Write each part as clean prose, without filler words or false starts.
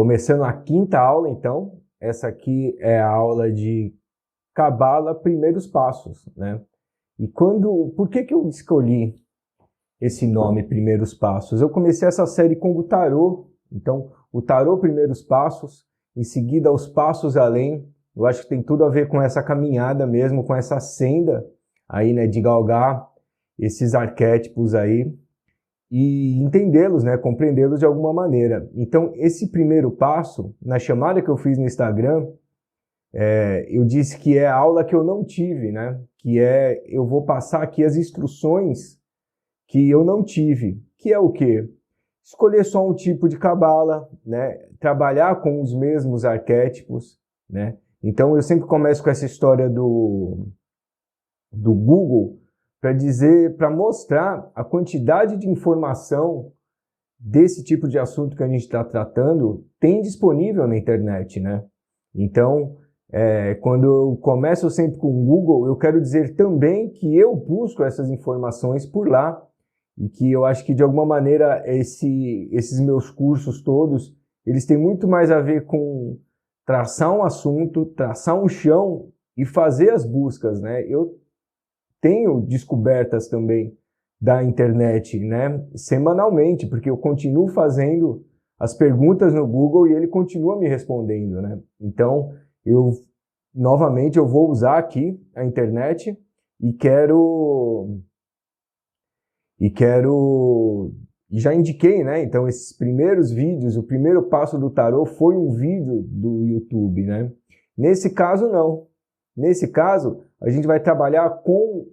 Começando a quinta aula, então, essa aqui é a aula de Cabala, primeiros passos, né? E por que eu escolhi esse nome, Primeiros Passos? Eu comecei essa série com o tarô, então, o tarô Primeiros Passos, em seguida os Passos Além. Eu acho que tem tudo a ver com essa caminhada mesmo, com essa senda aí, né, de galgar esses arquétipos aí e entendê-los, né, compreendê-los de alguma maneira. Então, esse primeiro passo, na chamada que eu fiz no Instagram, eu disse que é a aula que eu não tive, né, que eu vou passar aqui as instruções que eu não tive, que é o quê? Escolher só um tipo de cabala, né, trabalhar com os mesmos arquétipos, né. Então, eu sempre começo com essa história do Google, para mostrar a quantidade de informação desse tipo de assunto que a gente está tratando tem disponível na internet, né? Então, quando eu começo sempre com o Google, eu quero dizer também que eu busco essas informações por lá e que eu acho que, de alguma maneira, esses meus cursos todos, eles têm muito mais a ver com traçar um assunto, traçar um chão e fazer as buscas, né? Eu tenho descobertas também da internet, né, semanalmente, porque eu continuo fazendo as perguntas no Google e ele continua me respondendo, né? Então, novamente, eu vou usar aqui a internet e já indiquei, né? Então, esses primeiros vídeos, o primeiro passo do tarô foi um vídeo do YouTube, né? Nesse caso, não. Nesse caso, a gente vai trabalhar com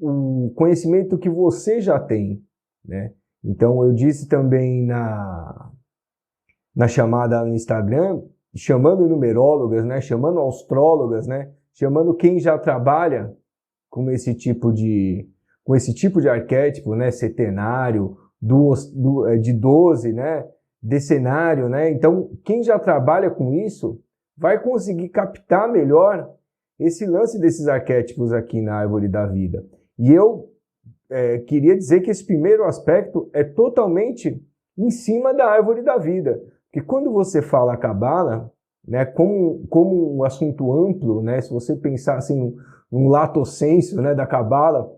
o conhecimento que você já tem, né? Então, eu disse também na chamada no Instagram, chamando numerólogas, né? Chamando astrólogas, né? Chamando quem já trabalha com esse tipo de arquétipo, né? Setenário, de 12, né? Decenário, né? Então, quem já trabalha com isso vai conseguir captar melhor esse lance desses arquétipos aqui na Árvore da Vida. E eu queria dizer que esse primeiro aspecto é totalmente em cima da Árvore da Vida. Porque quando você fala Cabala, né, como um assunto amplo, né, se você pensar assim, num lato sensu, né, da Cabala,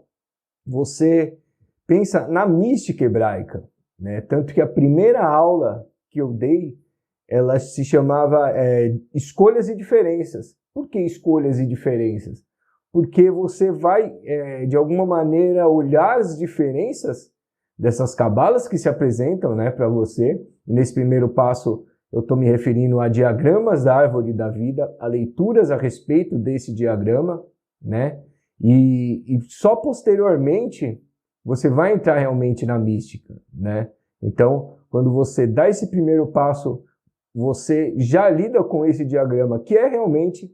você pensa na mística hebraica, né? Tanto que a primeira aula que eu dei, ela se chamava Escolhas e Diferenças. Por que escolhas e diferenças? Porque você vai, de alguma maneira, olhar as diferenças dessas cabalas que se apresentam, né, para você. Nesse primeiro passo, eu estou me referindo a diagramas da Árvore da Vida, a leituras a respeito desse diagrama, né? E só posteriormente você vai entrar realmente na mística, né? Então, quando você dá esse primeiro passo, você já lida com esse diagrama, que é realmente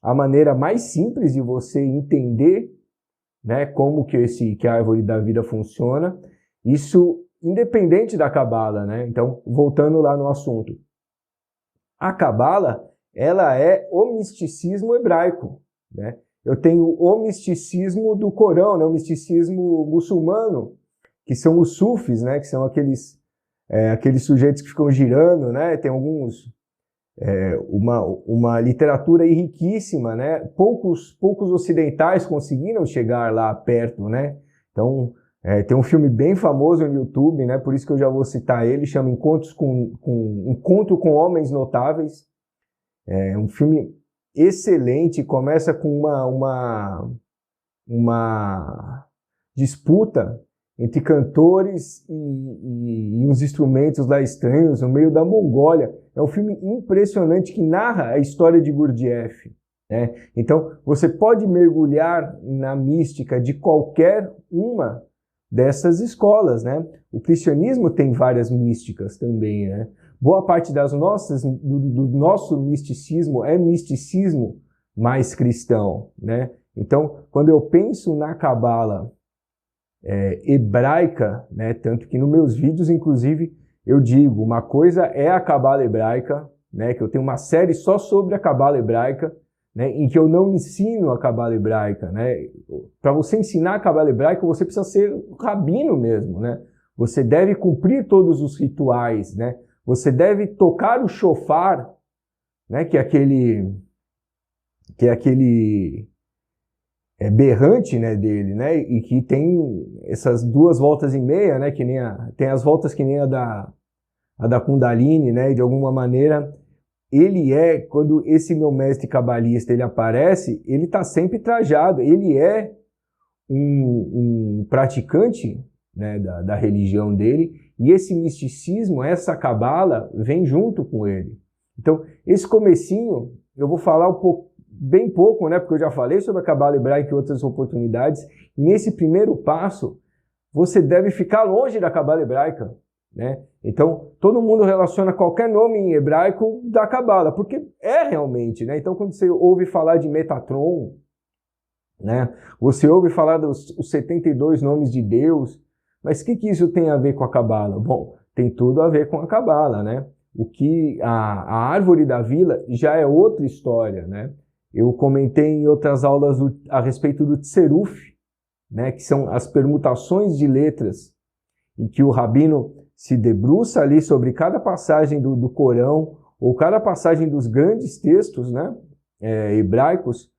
a maneira mais simples de você entender, né, como que a Árvore da Vida funciona. Isso independente da Cabala, né? Então, voltando lá no assunto. A Cabala, ela é o misticismo hebraico, né? Eu tenho o misticismo do Corão, né? O misticismo muçulmano, que são os sufis, né? Que são aqueles sujeitos que ficam girando, né? Tem uma literatura riquíssima, né? Poucos ocidentais conseguiram chegar lá perto, né? Então, tem um filme bem famoso no YouTube, né? Por isso que eu já vou citar ele, chama Encontro com Homens Notáveis. É um filme excelente, começa com uma disputa entre cantores e uns instrumentos lá estranhos no meio da Mongólia. É um filme impressionante que narra a história de Gurdjieff, né? Então, você pode mergulhar na mística de qualquer uma dessas escolas, né? O cristianismo tem várias místicas também, né? Boa parte do nosso misticismo é misticismo mais cristão, né? Então, quando eu penso na Cabala hebraica, né? Tanto que nos meus vídeos, inclusive, eu digo, uma coisa é a Cabala hebraica, né? Que eu tenho uma série só sobre a Cabala hebraica, né? Em que eu não ensino a Cabala hebraica, né? Para você ensinar a Cabala hebraica, você precisa ser rabino mesmo, né? Você deve cumprir todos os rituais, né? você deve tocar o shofar, né, que é aquele berrante, né, dele, né, e que tem essas 2,5 voltas, né, que nem tem as voltas que nem a da Kundalini, né, e de alguma maneira quando esse meu mestre cabalista ele aparece, ele está sempre trajado, ele é um praticante, né, da religião dele, e esse misticismo, essa cabala, vem junto com ele. Então, esse comecinho, eu vou falar bem pouco, né, porque eu já falei sobre a cabala hebraica em outras oportunidades. Nesse primeiro passo, você deve ficar longe da cabala hebraica, né? Então, todo mundo relaciona qualquer nome em hebraico da cabala, porque é realmente, né? Então, quando você ouve falar de Metatron, né, você ouve falar dos 72 nomes de Deus, mas o que isso tem a ver com a cabala? Bom, tem tudo a ver com a cabala, né? O que a árvore da vila já é outra história, né? Eu comentei em outras aulas a respeito do Tseruf, né, que são as permutações de letras, em que o rabino se debruça ali sobre cada passagem do Corão, ou cada passagem dos grandes textos, né, hebraicos,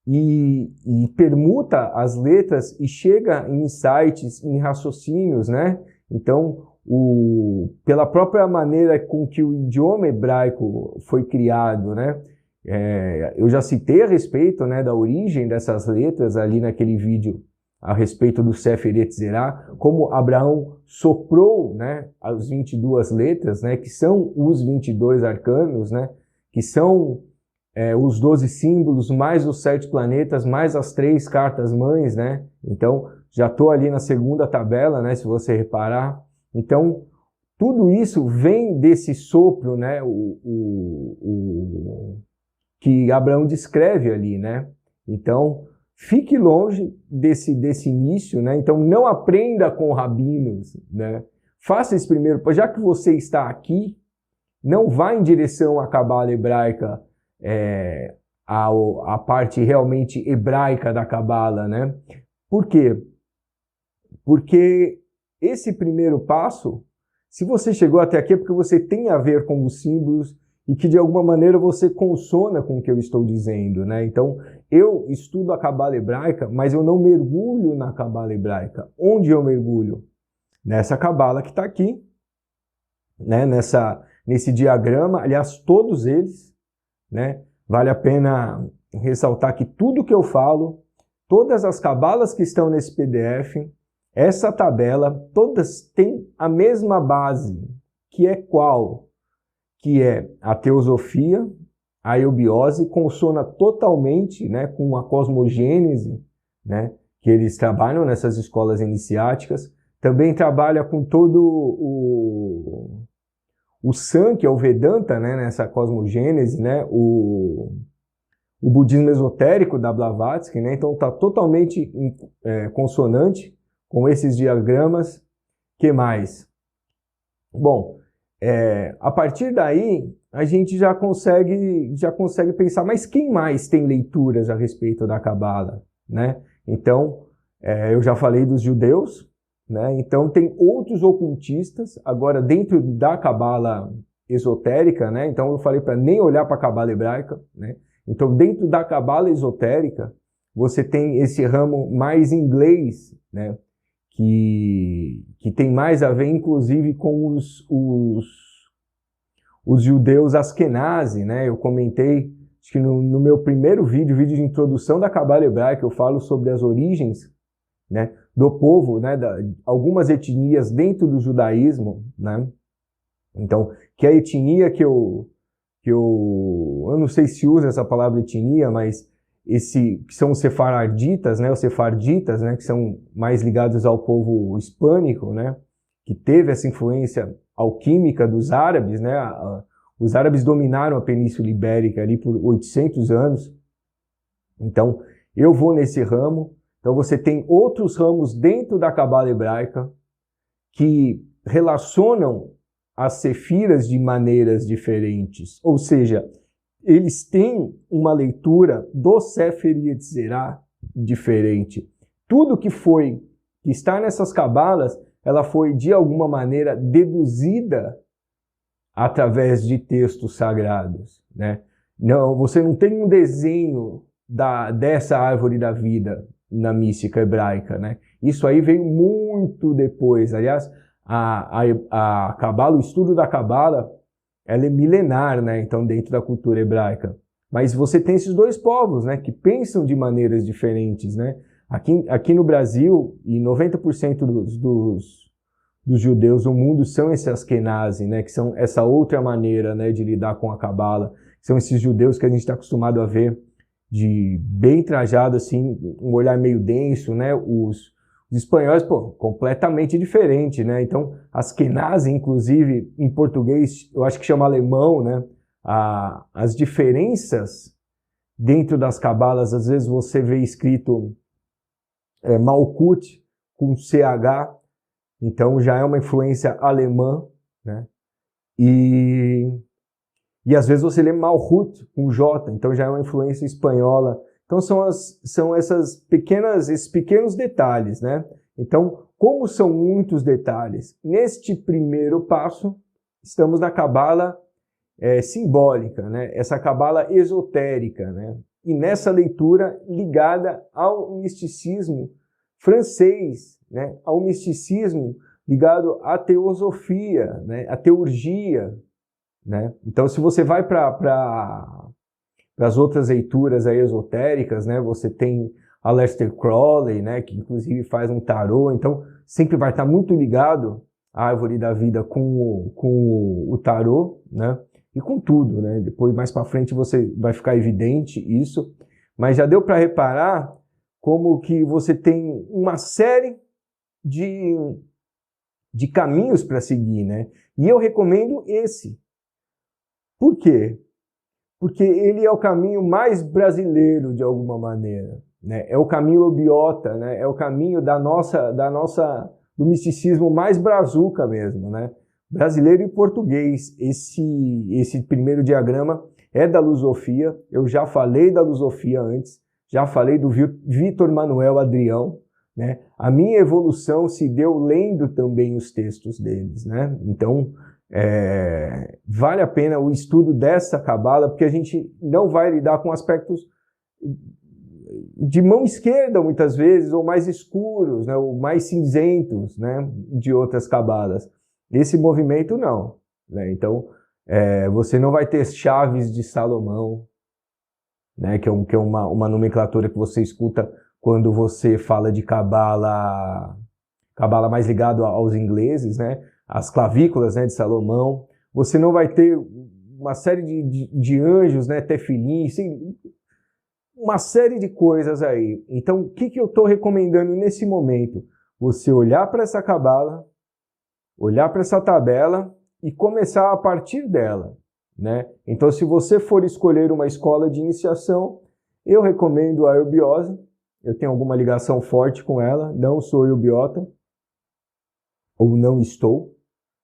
e permuta as letras e chega em insights, em raciocínios, né? Então, pela própria maneira com que o idioma hebraico foi criado, né? Eu já citei a respeito, né, da origem dessas letras ali naquele vídeo a respeito do Sefer Yetzirah, como Abraão soprou, né, as 22 letras, né, que são os 22 arcanos, né, que são os 12 símbolos, mais os 7 planetas, mais as 3 cartas-mães, né? Então, já estou ali na segunda tabela, né, se você reparar. Então, tudo isso vem desse sopro, né, que Abraão descreve ali, né? Então, fique longe desse início, né? Então, não aprenda com rabinos, né? Faça esse primeiro, já que você está aqui, não vá em direção à cabala hebraica, a parte realmente hebraica da cabala, né? Por quê? Porque esse primeiro passo, se você chegou até aqui é porque você tem a ver com os símbolos e que de alguma maneira você consona com o que eu estou dizendo, né? Então, eu estudo a cabala hebraica, mas eu não mergulho na cabala hebraica. Onde eu mergulho? Nessa cabala que está aqui, né? Nesse diagrama, aliás, todos eles, né? Vale a pena ressaltar que tudo que eu falo, todas as cabalas que estão nesse PDF, essa tabela, todas têm a mesma base, que é qual? Que é a teosofia, a eubiose, consona totalmente, né, com a cosmogênese, né, que eles trabalham nessas escolas iniciáticas. Também trabalha com todo o San, que é o Vedanta, né, nessa cosmogênese, né, o budismo esotérico da Blavatsky, né, então está totalmente consonante com esses diagramas. Que mais? Bom, a partir daí, a gente já consegue pensar, mas quem mais tem leituras a respeito da Cabala, né? Então, eu já falei dos judeus, né? Então, tem outros ocultistas, agora dentro da Cabala esotérica, né? Então, eu falei para nem olhar para a Cabala hebraica, né? Então, dentro da Cabala esotérica, você tem esse ramo mais inglês, né? Que tem mais a ver, inclusive, com os judeus Askenazi, né? Eu comentei, acho que no meu primeiro vídeo de introdução da Cabala hebraica, eu falo sobre as origens, né, do povo, né, algumas etnias dentro do judaísmo, né? Então, que a etnia que eu não sei se usa essa palavra etnia, mas que são os sefarditas, né, os sefarditas, né, que são mais ligados ao povo hispânico, né, que teve essa influência alquímica dos árabes, né, os árabes dominaram a Península Ibérica ali por 800 anos, então eu vou nesse ramo. Então você tem outros ramos dentro da Cabala hebraica que relacionam as sefiras de maneiras diferentes, ou seja, eles têm uma leitura do Sefer Yetzirah diferente. Tudo que está nessas cabalas, ela foi de alguma maneira deduzida através de textos sagrados, né? Não, você não tem um desenho dessa árvore da vida na mística hebraica, né? Isso aí veio muito depois. Aliás, a Cabala, o estudo da Cabala, ela é milenar, né? Então, dentro da cultura hebraica. Mas você tem esses dois povos, né? Que pensam de maneiras diferentes, né? Aqui no Brasil, e 90% dos judeus do mundo são esses Askenazi, né? Que são essa outra maneira, né, de lidar com a Cabala. São esses judeus que a gente está acostumado a ver de bem trajado, assim, um olhar meio denso, né? Os espanhóis, pô, completamente diferente, né? Então, Askenazi, inclusive, em português, eu acho que chama alemão, né? As diferenças dentro das cabalas, às vezes você vê escrito Malkut com CH, então já é uma influência alemã, né? E às vezes você lê Malhut com J, então já é uma influência espanhola. Então são esses pequenos detalhes, né? Então, como são muitos detalhes, neste primeiro passo, estamos na cabala simbólica, né? Essa cabala esotérica, né? E nessa leitura ligada ao misticismo francês, né? Ao misticismo ligado à teosofia, né? À teurgia, né? Então, se você vai para as outras leituras aí esotéricas, né? Você tem Aleister Crowley, né? Que inclusive faz um tarô, então sempre vai estar muito ligado à árvore da vida com o tarô, né? E com tudo, né? Depois, mais para frente, você vai ficar evidente isso, mas já deu para reparar como que você tem uma série de caminhos para seguir, né? E eu recomendo esse. Por quê? Porque ele é o caminho mais brasileiro, de alguma maneira, né? É o caminho obiota, né? É o caminho do misticismo mais brazuca mesmo, né? Brasileiro e português. Esse primeiro diagrama é da Lusofia. Eu já falei da Lusofia antes, já falei do Vitor Manuel Adrião, né? A minha evolução se deu lendo também os textos deles, né? Então, vale a pena o estudo dessa cabala, porque a gente não vai lidar com aspectos de mão esquerda, muitas vezes, ou mais escuros, né? Ou mais cinzentos, né? De outras cabalas. Esse movimento não, né? Então, você não vai ter chaves de Salomão, né? Que é uma nomenclatura que você escuta quando você fala de cabala mais ligado aos ingleses, né? As clavículas, né, de Salomão. Você não vai ter uma série de anjos, né? Tefilim, assim, uma série de coisas aí. Então, o que eu estou recomendando nesse momento? Você olhar para essa cabala, olhar para essa tabela e começar a partir dela, né? Então, se você for escolher uma escola de iniciação, eu recomendo a eubiose. Eu tenho alguma ligação forte com ela, não sou eubiota, ou não estou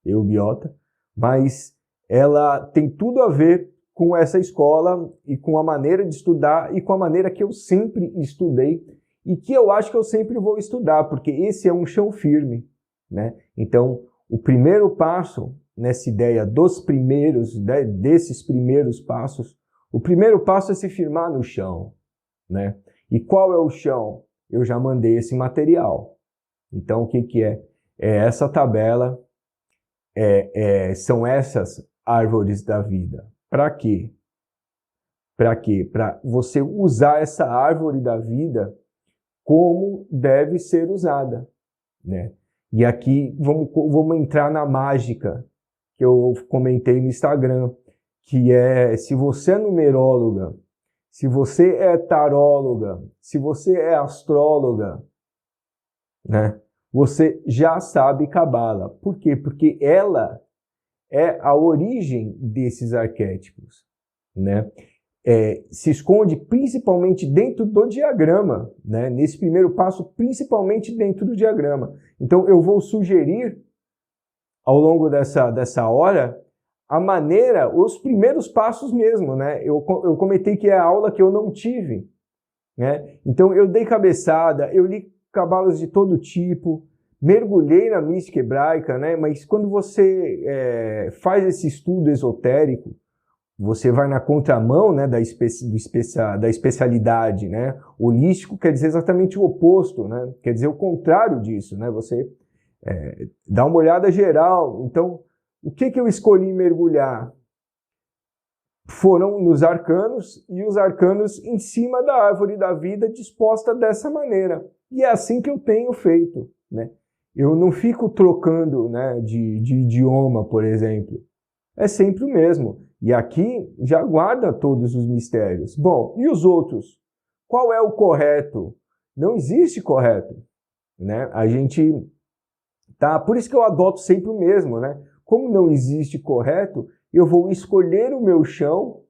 eubiota, mas ela tem tudo a ver com essa escola e com a maneira de estudar e com a maneira que eu sempre estudei e que eu acho que eu sempre vou estudar, porque esse é um chão firme, né? Então, o primeiro passo nessa ideia desses primeiros passos, o primeiro passo é se firmar no chão, né? E qual é o chão? Eu já mandei esse material. Então, o que é? É essa tabela, são essas árvores da vida. Para quê? Para quê? Para você usar essa árvore da vida como deve ser usada, né? E aqui vamos entrar na mágica que eu comentei no Instagram, que é, se você é numeróloga, se você é taróloga, se você é astróloga, né? Você já sabe cabala. Por quê? Porque ela é a origem desses arquétipos, né? Se esconde principalmente dentro do diagrama, né? Nesse primeiro passo, principalmente dentro do diagrama. Então, eu vou sugerir, ao longo dessa hora, a maneira, os primeiros passos mesmo, né? Eu comentei que é a aula que eu não tive, né? Então, eu dei cabeçada, eu li cabalas de todo tipo, mergulhei na mística hebraica, né? Mas quando você faz esse estudo esotérico, você vai na contramão, né, da especialidade, né? Holístico quer dizer exatamente o oposto, né? Quer dizer o contrário disso, né? Você dá uma olhada geral. Então, o que eu escolhi mergulhar? Foram nos arcanos, e os arcanos em cima da árvore da vida disposta dessa maneira. E é assim que eu tenho feito, né? Eu não fico trocando, né, de idioma, por exemplo. É sempre o mesmo. E aqui já guarda todos os mistérios. Bom, e os outros? Qual é o correto? Não existe correto, né? A gente tá, por isso que eu adoto sempre o mesmo, né? Como não existe correto, eu vou escolher o meu chão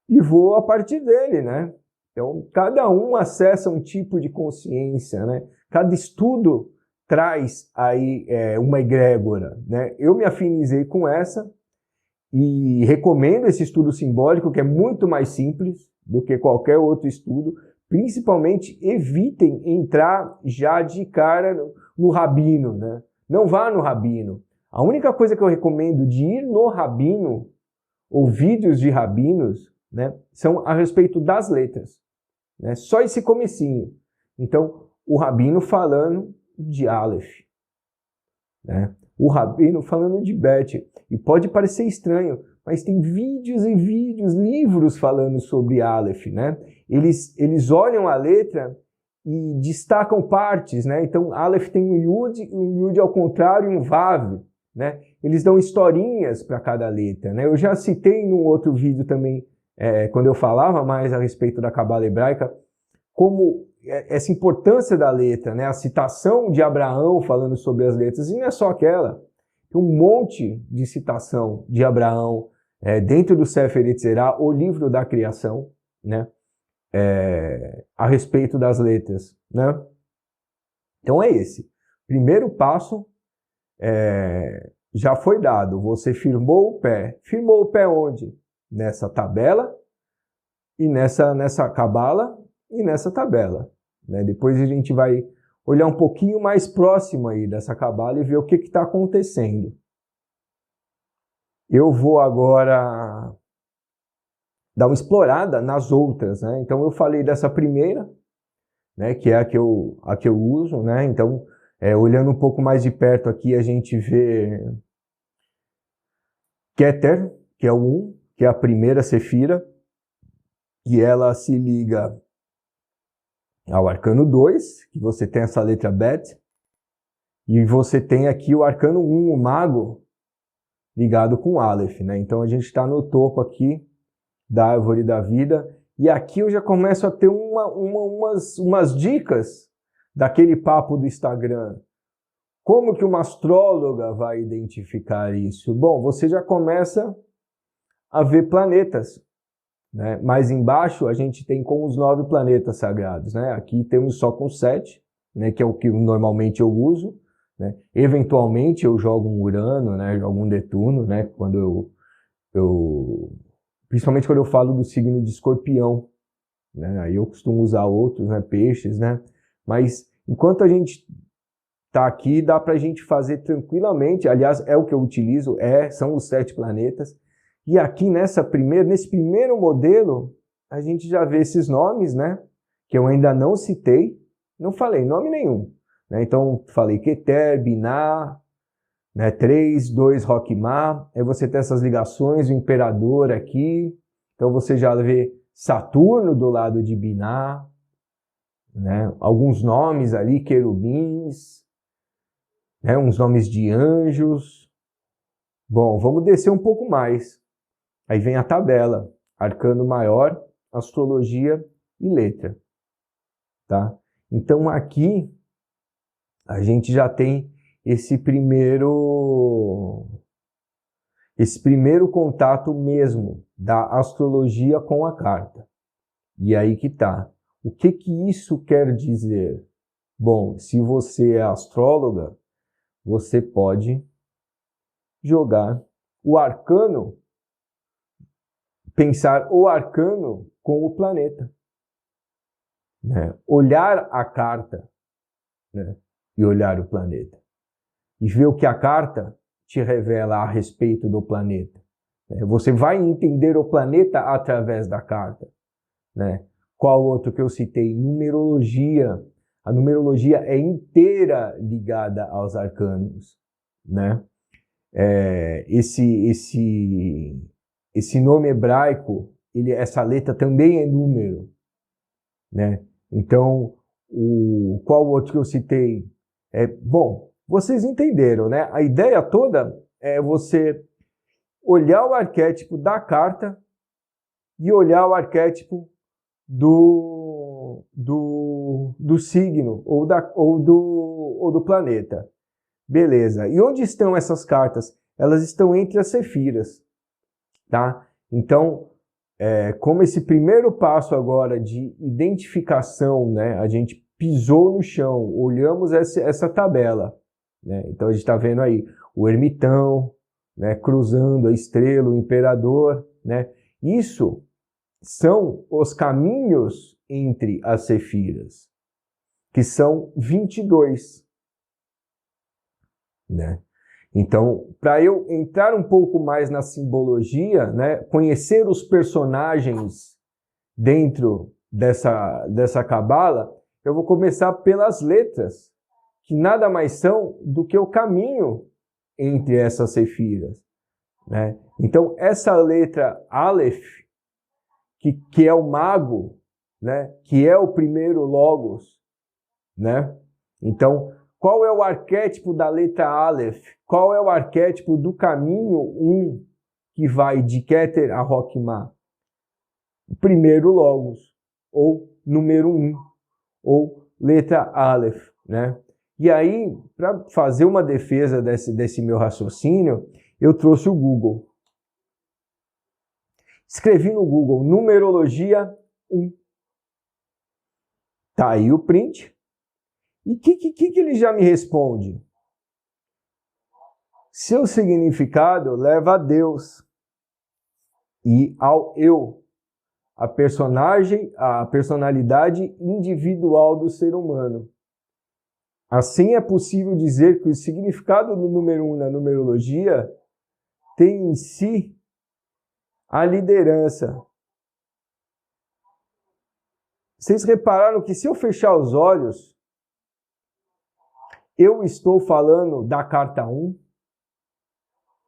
e vou a partir dele, né? Então, cada um acessa um tipo de consciência, né? Cada estudo traz aí uma egrégora, né? Eu me afinizei com essa e recomendo esse estudo simbólico, que é muito mais simples do que qualquer outro estudo. Principalmente, evitem entrar já de cara no rabino, né? Não vá no rabino. A única coisa que eu recomendo de ir no rabino, ou vídeos de rabinos, né, são a respeito das letras, né? Só esse comecinho. Então, o rabino falando de Aleph, né? O rabino falando de Bet. E pode parecer estranho, mas tem vídeos e vídeos, livros falando sobre Aleph, né? Eles olham a letra e destacam partes, né? Então, Aleph tem um Yud ao contrário e um Vav, né? Eles dão historinhas para cada letra, né? Eu já citei num outro vídeo também, quando eu falava mais a respeito da Cabala hebraica, como essa importância da letra, né? A citação de Abraão falando sobre as letras, e não é só aquela. Tem um monte de citação de Abraão dentro do Sefer Yetzirah, o livro da criação, né? A respeito das letras, né? Então é esse. Primeiro passo já foi dado. Você firmou o pé. Firmou o pé onde? Nessa tabela e nessa cabala e nessa tabela, né? Depois a gente vai olhar um pouquinho mais próximo aí dessa cabala e ver o que está acontecendo. Eu vou agora dar uma explorada nas outras, né? Então eu falei dessa primeira, né, que é a que eu uso, né? Então, olhando um pouco mais de perto aqui, a gente vê Keter, que é o 1, que é a primeira sefira, e ela se liga ao arcano 2, que você tem essa letra Bet, e você tem aqui o arcano 1, o mago, ligado com Aleph, né? Então a gente está no topo aqui da árvore da vida, e aqui eu já começo a ter umas dicas daquele papo do Instagram. Como que uma astróloga vai identificar isso? Bom, você já começa a ver planetas, né? Mais embaixo a gente tem com os 9 planetas sagrados, né? Aqui temos só com 7, né? Que é o que normalmente eu uso, né? Eventualmente eu jogo um Urano, né? Jogo um Netuno, né? Quando principalmente quando eu falo do signo de Escorpião, né? Aí eu costumo usar outros, né? Peixes, né? Mas enquanto a gente tá aqui, dá para a gente fazer tranquilamente. Aliás, é o que eu utilizo, são os 7 planetas. E aqui nesse primeiro modelo, a gente já vê esses nomes, né? Que eu ainda não citei, não falei nome nenhum, né? Então, falei Keter, Binah, né? 3, 2, Roquimá. Aí você tem essas ligações, o imperador aqui. Então, você já vê Saturno do lado de Binah, né? Alguns nomes ali, querubins, né? Uns nomes de anjos. Bom, vamos descer um pouco mais. Aí vem a tabela, arcano maior, astrologia e letra, tá? Então aqui a gente já tem esse primeiro contato mesmo da astrologia com a carta. E aí que tá. O que isso quer dizer? Bom, se você é astróloga, você pode jogar o arcano, pensar o arcano com o planeta, né? Olhar a carta, né? e olhar o planeta. E ver o que a carta te revela a respeito do planeta. Você vai entender o planeta através da carta. Né? Qual outro que eu citei? Numerologia. A numerologia é inteira ligada aos arcanos. Né? Esse nome hebraico, essa letra também é número. Né? Então, qual outro que eu citei? Bom, vocês entenderam, né? A ideia toda é você olhar o arquétipo da carta e olhar o arquétipo do signo ou do planeta. Beleza. E onde estão essas cartas? Elas estão entre as sefiras. Tá? Então, como esse primeiro passo agora de identificação, né? A gente pisou no chão, olhamos essa tabela. Né? Então a gente está vendo aí o ermitão, né? Cruzando a estrela, o imperador. Né? Isso são os caminhos entre as sefiras, que são 22. Né? Então, para eu entrar um pouco mais na simbologia, né, conhecer os personagens dentro dessa cabala, eu vou começar pelas letras, que nada mais são do que o caminho entre essas sefiras. Né? Então, essa letra Aleph, que é o mago, né, que é o primeiro logos, né? Então, qual é o arquétipo da letra Aleph? Qual é o arquétipo do caminho 1 que vai de Keter a Roquemá? O primeiro logos, ou número 1, ou letra Aleph, né? E aí, para fazer uma defesa desse meu raciocínio, eu trouxe o Google. Escrevi no Google, numerologia 1. Tá aí o print. E o que ele já me responde? Seu significado leva a Deus e ao eu, a personalidade individual do ser humano. Assim é possível dizer que o significado do número 1 na numerologia tem em si a liderança. Vocês repararam que se eu fechar os olhos, eu estou falando da carta 1,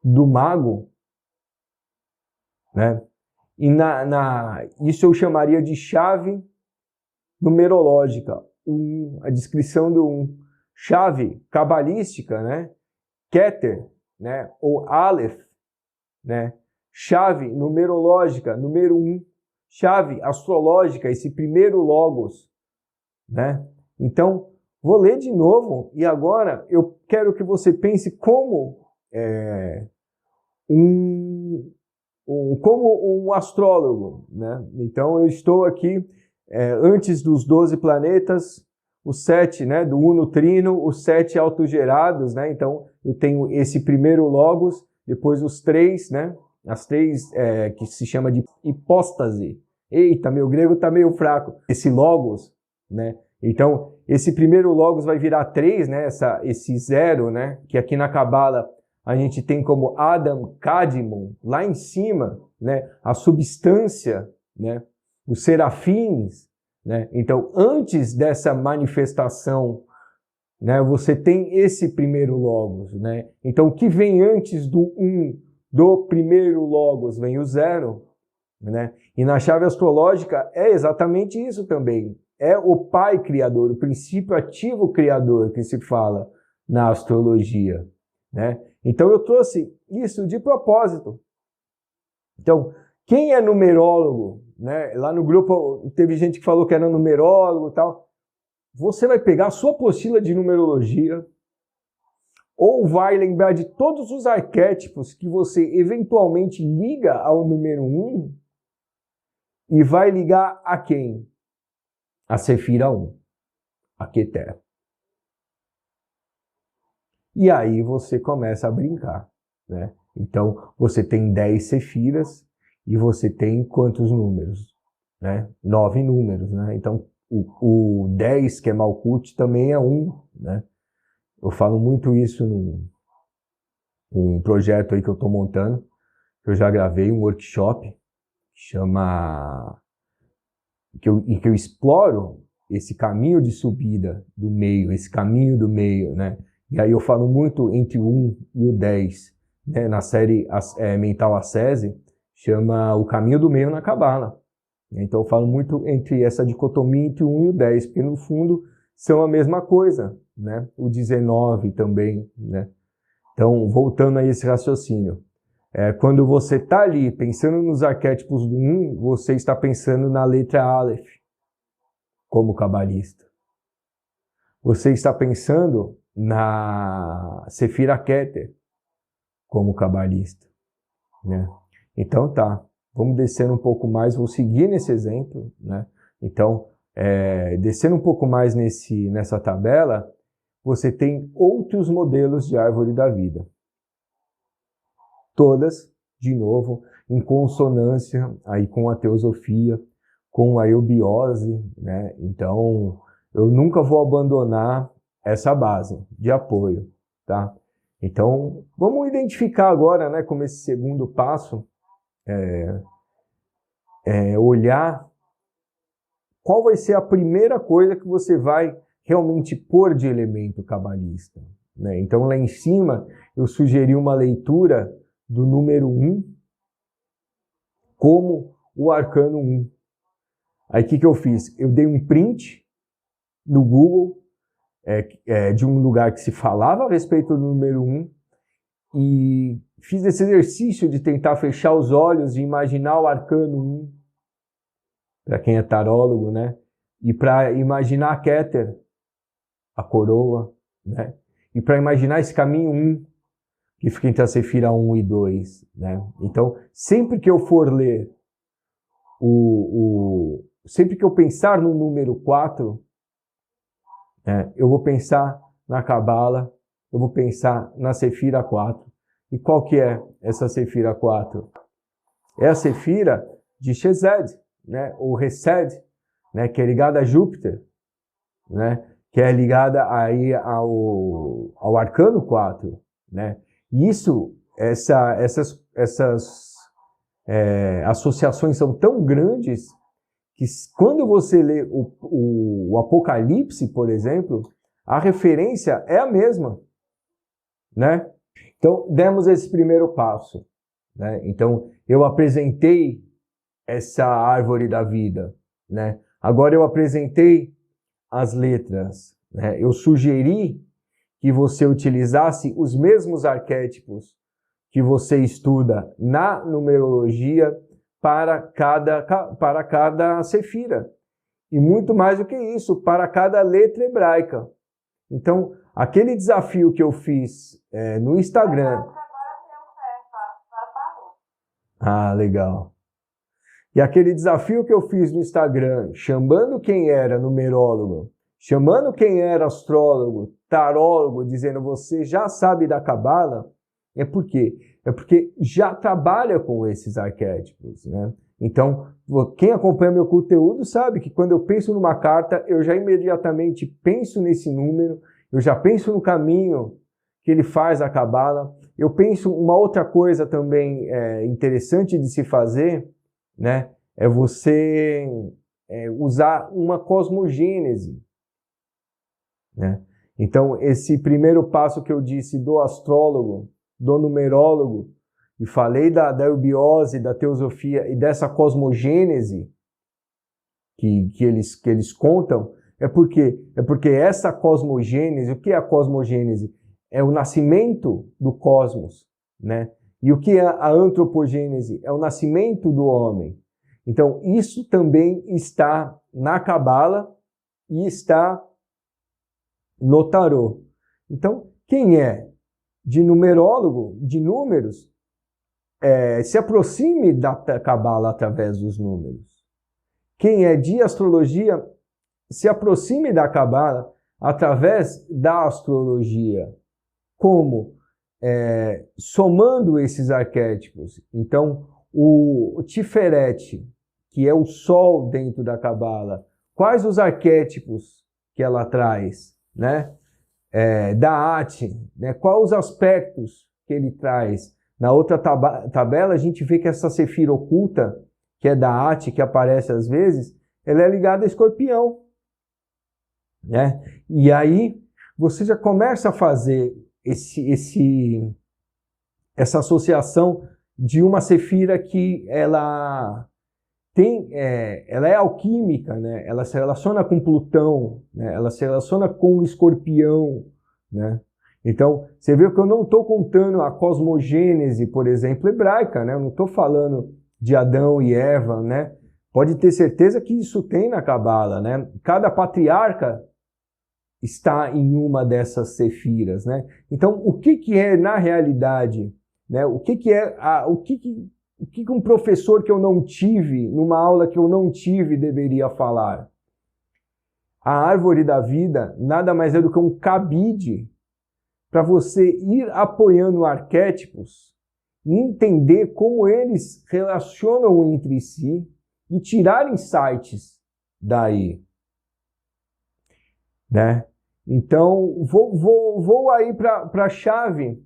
do mago, né? E isso eu chamaria de chave numerológica, a descrição do 1. Chave cabalística, né? Keter, né? Ou Aleph, né? Chave numerológica, número 1. Chave astrológica, esse primeiro logos, né? Então, vou ler de novo e agora eu quero que você pense como como um astrólogo, né? Então eu estou aqui antes dos 12 planetas, os 7, né, do Uno Trino, os 7 autogerados, né? Então eu tenho esse primeiro logos, depois os 3, né? As 3 que se chama de hipóstase. Eita, meu grego tá meio fraco. Esse logos, né? Então esse primeiro logos vai virar 3, né? Esse 0, né? Que aqui na Cabala a gente tem como Adam Kadmon, lá em cima, né, a substância, né, os serafins, né? Então, antes dessa manifestação, né, você tem esse primeiro logos, né? Então, o que vem antes do 1, do primeiro logos, vem o 0, né? E na chave astrológica é exatamente isso também. É o pai criador, o princípio ativo criador que se fala na astrologia, né? Então eu trouxe isso de propósito. Então, quem é numerólogo, né? Lá no grupo teve gente que falou que era numerólogo e tal. Você vai pegar a sua apostila de numerologia ou vai lembrar de todos os arquétipos que você eventualmente liga ao número 1 e vai ligar a quem? A Sefira 1, a Keter. E aí você começa a brincar, né? Então, você tem 10 sefiras e você tem quantos números? Né? 9 números, né? Então, o 10, que é Malkuth, também é 1, né? Eu falo muito isso num projeto aí que eu estou montando. Eu já gravei um workshop em que eu exploro esse caminho de subida do meio, esse caminho do meio, né? E aí eu falo muito entre o 1 e o 10, né? Na série Mental Ascese, chama O Caminho do Meio na Cabala. Então eu falo muito entre essa dicotomia entre o 1 e o 10, porque no fundo são a mesma coisa, né? O 19 também, né? Então, voltando a esse raciocínio, quando você está ali pensando nos arquétipos do 1, você está pensando na letra Aleph, como cabalista. Você está pensando na Sefira Keter, como cabalista, né? Então tá, vamos descendo um pouco mais, vou seguir nesse exemplo, né? Então, descendo um pouco mais nessa tabela, você tem outros modelos de árvore da vida. Todas, de novo, em consonância aí com a teosofia, com a eubiose, né? Então, eu nunca vou abandonar essa base de apoio, tá? Então, vamos identificar agora, né, como esse segundo passo, olhar qual vai ser a primeira coisa que você vai realmente pôr de elemento cabalista, né? Então, lá em cima, eu sugeri uma leitura do número 1 como o arcano 1. Aí, o que eu fiz? Eu dei um print no Google de um lugar que se falava a respeito do número 1 e fiz esse exercício de tentar fechar os olhos e imaginar o arcano 1, para quem é tarólogo, né? E para imaginar a Keter, a coroa, né? E para imaginar esse caminho 1, que fica entre a Sefira 1 e 2, né? Então, sempre que eu for ler sempre que eu pensar no número 4, eu vou pensar na Cabala, eu vou pensar na Sefira 4. E qual que é essa Sefira 4? É a Sefira de Chesed, né? Ou Resed, né? Que é ligada a Júpiter, né? Que é ligada aí ao Arcano 4, né? E essas associações são tão grandes que quando você lê o Apocalipse, por exemplo, a referência é a mesma, né? Então, demos esse primeiro passo, né? Então, eu apresentei essa árvore da vida, né? Agora eu apresentei as letras, né? Eu sugeri que você utilizasse os mesmos arquétipos que você estuda na numerologia para cada sefira. E muito mais do que isso, para cada letra hebraica. Então, aquele desafio que eu fiz no Instagram... Ah, legal. E aquele desafio que eu fiz no Instagram, chamando quem era numerólogo, chamando quem era astrólogo, tarólogo, dizendo você já sabe da Cabala, por quê? É porque já trabalha com esses arquétipos, né? Então, quem acompanha meu conteúdo sabe que quando eu penso numa carta, eu já imediatamente penso nesse número, eu já penso no caminho que ele faz a Cabala. Eu penso uma outra coisa também interessante de se fazer, né? É você usar uma cosmogênese, né? Então, esse primeiro passo que eu disse do astrólogo, do numerólogo, e falei da eubiose, da teosofia e dessa cosmogênese que eles contam, porque essa cosmogênese, o que é a cosmogênese? É o nascimento do cosmos, né? E o que é a antropogênese? É o nascimento do homem. Então, isso também está na Cabala e está no tarô. Então, quem é de numerólogo, de números, se aproxime da Cabala através dos números. Quem é de astrologia, se aproxime da Cabala através da astrologia. Como? Somando esses arquétipos. Então, o Tiferet, que é o Sol dentro da Cabala, quais os arquétipos que ela traz, né? da AT, né? Quais os aspectos que ele traz. Na outra tabela, a gente vê que essa Sefira oculta, que é da AT, que aparece às vezes, ela é ligada a Escorpião, né? E aí, você já começa a fazer essa associação de uma Sefira que ela é alquímica, né? Ela se relaciona com Plutão, né? Ela se relaciona com o Escorpião, né? Então, você vê que eu não estou contando a cosmogênese, por exemplo, hebraica, né? Eu não estou falando de Adão e Eva, né? Pode ter certeza que isso tem na Cabala, né? Cada patriarca está em uma dessas sefiras, né? Então, o que é na realidade, né? O que um professor que eu não tive, numa aula que eu não tive, deveria falar? A árvore da vida nada mais é do que um cabide para você ir apoiando arquétipos e entender como eles relacionam entre si e tirar insights daí, né? Então, vou aí para a chave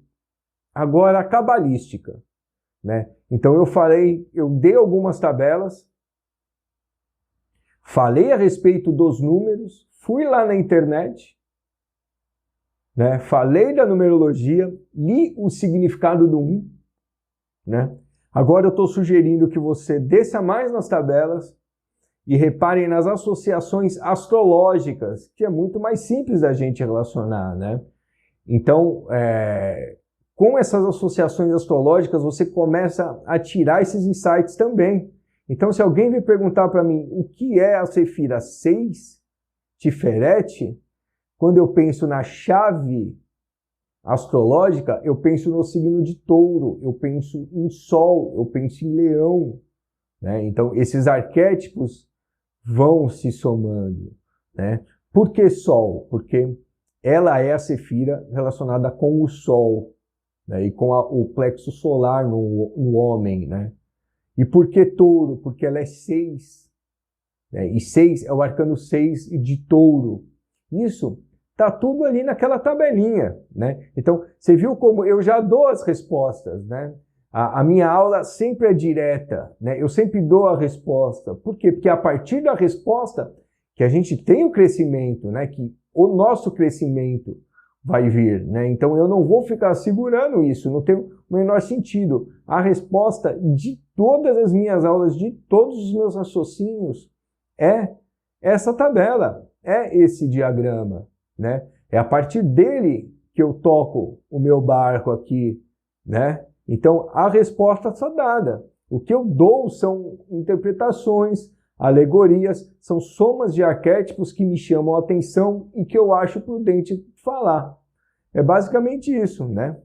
agora cabalística, né? Então eu dei algumas tabelas, falei a respeito dos números, fui lá na internet, né? Falei da numerologia, li o significado do 1, né? Agora eu estou sugerindo que você desça mais nas tabelas e reparem nas associações astrológicas, que é muito mais simples da gente relacionar, né? Então, com essas associações astrológicas, você começa a tirar esses insights também. Então, se alguém vir perguntar para mim o que é a Sefira 6, Tiferet, quando eu penso na chave astrológica, eu penso no signo de Touro, eu penso em Sol, eu penso em Leão, né? Então, esses arquétipos vão se somando, né? Por que Sol? Porque ela é a Sefira relacionada com o Sol, né? E com o plexo solar no homem, né? E por que Touro? Porque ela é 6, né? E 6 é o arcano 6 de Touro. Isso tá tudo ali naquela tabelinha, né? Então, você viu como eu já dou as respostas, né? A minha aula sempre é direta, né? Eu sempre dou a resposta. Por quê? Porque é a partir da resposta que a gente tem o crescimento, né? Que o nosso crescimento vai vir, né? Então eu não vou ficar segurando isso, não tem o menor sentido. A resposta de todas as minhas aulas, de todos os meus raciocínios, é essa tabela, é esse diagrama, né? É a partir dele que eu toco o meu barco aqui, né? Então, a resposta está dada. O que eu dou são interpretações, alegorias, são somas de arquétipos que me chamam a atenção e que eu acho prudente falar. É basicamente isso, né?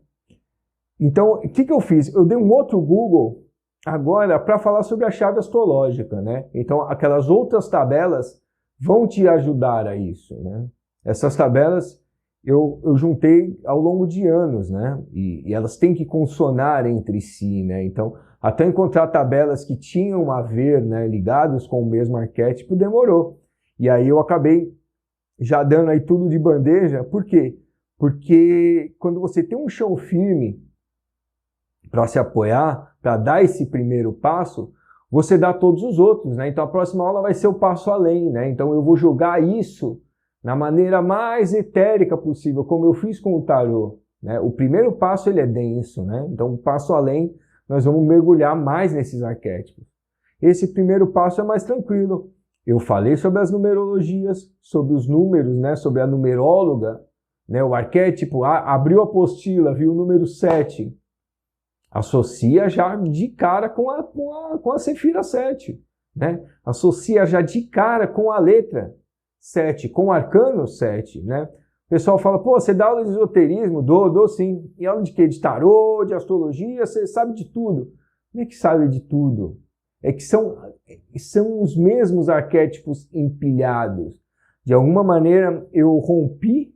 Então, o que eu fiz? Eu dei um outro Google agora para falar sobre a chave astrológica, né? Então, aquelas outras tabelas vão te ajudar a isso, né? Essas tabelas eu juntei ao longo de anos, né? E elas têm que consonar entre si, né? Então, até encontrar tabelas que tinham a ver, né, ligados com o mesmo arquétipo, demorou. E aí eu acabei já dando aí tudo de bandeja. Por quê? Porque quando você tem um chão firme para se apoiar, para dar esse primeiro passo, você dá todos os outros, né? Então a próxima aula vai ser o passo além, né? Então eu vou jogar isso na maneira mais etérica possível, como eu fiz com o tarô, né? O primeiro passo ele é denso, né? Então, o passo além, nós vamos mergulhar mais nesses arquétipos. Esse primeiro passo é mais tranquilo. Eu falei sobre as numerologias, sobre os números, né? Sobre a numeróloga, né? O arquétipo, abriu a apostila, viu o número 7, associa já de cara com a Sefira 7, né? Associa já de cara com a letra 7, com o arcano 7, né? O pessoal fala, pô, você dá aula de esoterismo? Dou sim. E aula de quê? De tarô, de astrologia, você sabe de tudo. Não é que sabe de tudo. É que são os mesmos arquétipos empilhados. De alguma maneira, eu rompi,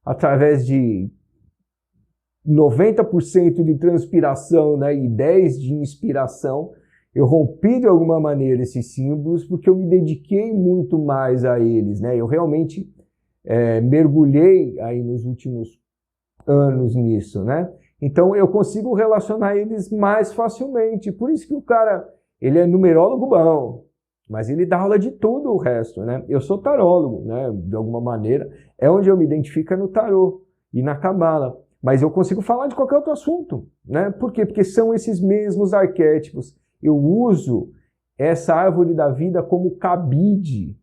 através de 90% de transpiração, né, e 10% de inspiração, eu rompi de alguma maneira esses símbolos porque eu me dediquei muito mais a eles, né? Eu realmente mergulhei aí nos últimos anos nisso, né? Então eu consigo relacionar eles mais facilmente. Por isso que o cara, ele é numerólogo bom, mas ele dá aula de tudo o resto, né? Eu sou tarólogo, né? De alguma maneira, é onde eu me identifico no tarô e na cabala. Mas eu consigo falar de qualquer outro assunto, né? Por quê? Porque são esses mesmos arquétipos. Eu uso essa árvore da vida como cabide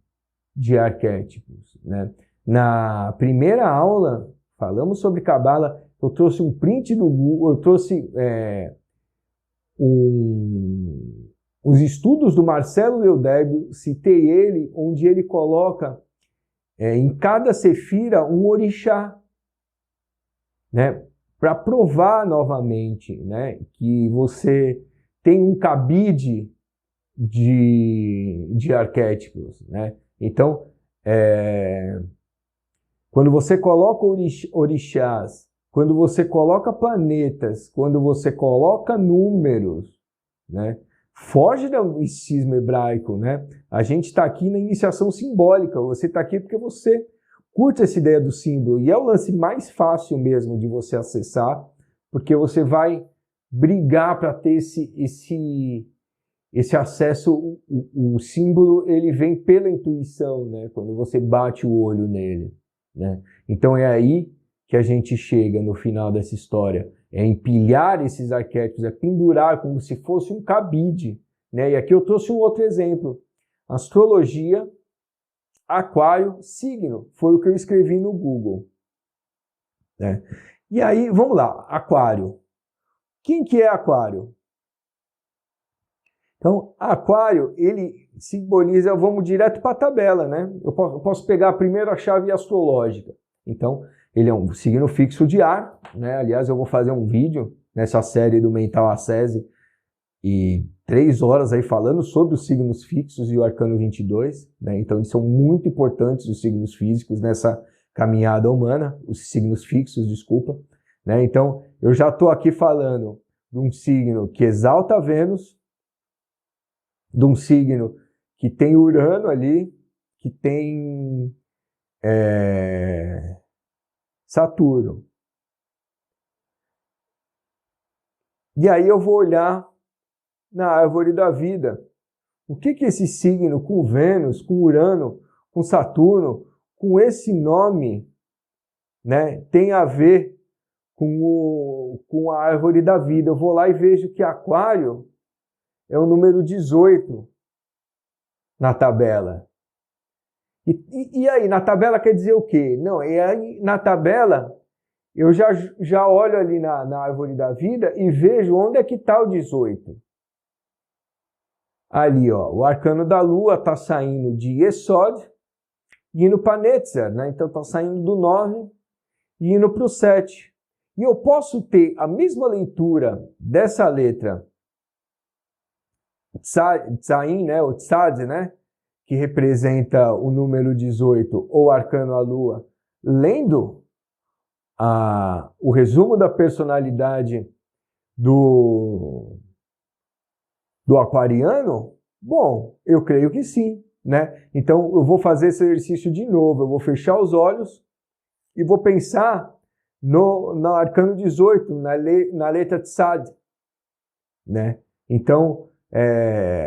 de arquétipos, né? Na primeira aula, falamos sobre cabala, eu trouxe um print do Google, eu trouxe os estudos do Marcelo Leodébio, citei ele, onde ele coloca em cada sefira um orixá, né, para provar novamente, né, que você tem um cabide de arquétipos, né? Então, quando você coloca orixás, quando você coloca planetas, quando você coloca números, né, foge do misticismo hebraico, né? A gente está aqui na iniciação simbólica, você está aqui porque você curte essa ideia do símbolo, e é o lance mais fácil mesmo de você acessar, porque você vai brigar para ter esse acesso. O símbolo, ele vem pela intuição, né? Quando você bate o olho nele, né? Então é aí que a gente chega no final dessa história, é empilhar esses arquétipos, é pendurar como se fosse um cabide, né? E aqui eu trouxe um outro exemplo, astrologia, aquário, signo, foi o que eu escrevi no Google, né? E aí, vamos lá, aquário. Quem que é aquário? Então, aquário, ele simboliza, vamos direto para a tabela, né? Eu posso pegar a primeira chave astrológica. Então, ele é um signo fixo de ar, né? Aliás, eu vou fazer um vídeo nessa série do Mental Acese e 3 horas aí falando sobre os signos fixos e o arcano 22, né? Então, eles são muito importantes, os signos físicos, nessa caminhada humana, os signos fixos, desculpa, né? Então, eu já estou aqui falando de um signo que exalta Vênus, de um signo que tem Urano ali, que tem Saturno. E aí eu vou olhar na árvore da vida. O que esse signo com Vênus, com Urano, com Saturno, com esse nome, né, tem a ver com a árvore da vida? Eu vou lá e vejo que Aquário é o número 18 na tabela. E aí, na tabela quer dizer o quê? Não, e aí na tabela eu já olho ali na árvore da vida e vejo onde é que está o 18. Ali, ó, o arcano da lua está saindo de Yesod e indo para Netzer, né? Então está saindo do 9 e indo para o 7. E eu posso ter a mesma leitura dessa letra Tzain, né, o Tzad, né, que representa o número 18, ou arcano à lua, lendo o resumo da personalidade do aquariano? Bom, eu creio que sim, né? Então eu vou fazer esse exercício de novo, eu vou fechar os olhos e vou pensar no arcano 18, na letra Tzad, né? Então,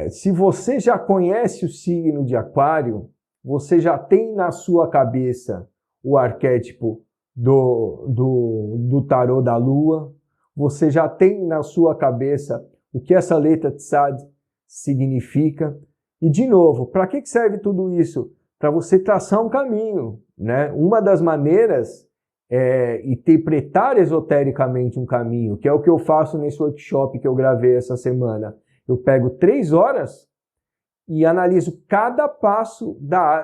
se você já conhece o signo de Aquário, você já tem na sua cabeça o arquétipo do tarô da Lua, você já tem na sua cabeça o que essa letra Tzad significa. E, de novo, para que serve tudo isso? Para você traçar um caminho, né? Uma das maneiras é interpretar esotericamente um caminho, que é o que eu faço nesse workshop que eu gravei essa semana. Eu pego 3 horas e analiso cada passo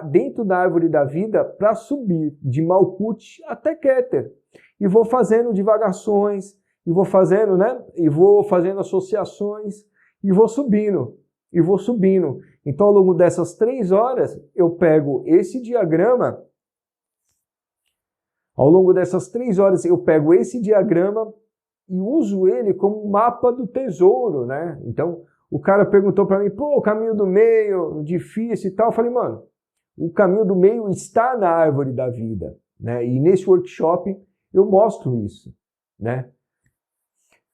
dentro da árvore da vida para subir de Malkuth até Keter. E vou fazendo divagações, e vou fazendo, né? E vou fazendo associações, e vou subindo, e vou subindo. Então, ao longo dessas 3 horas, eu pego esse diagrama. Ao longo dessas 3 horas, eu pego esse diagrama e uso ele como mapa do tesouro, né? Então, o cara perguntou para mim, pô, o caminho do meio, difícil e tal. Eu falei, mano, O caminho do meio está na árvore da vida, né? E nesse workshop eu mostro isso, né?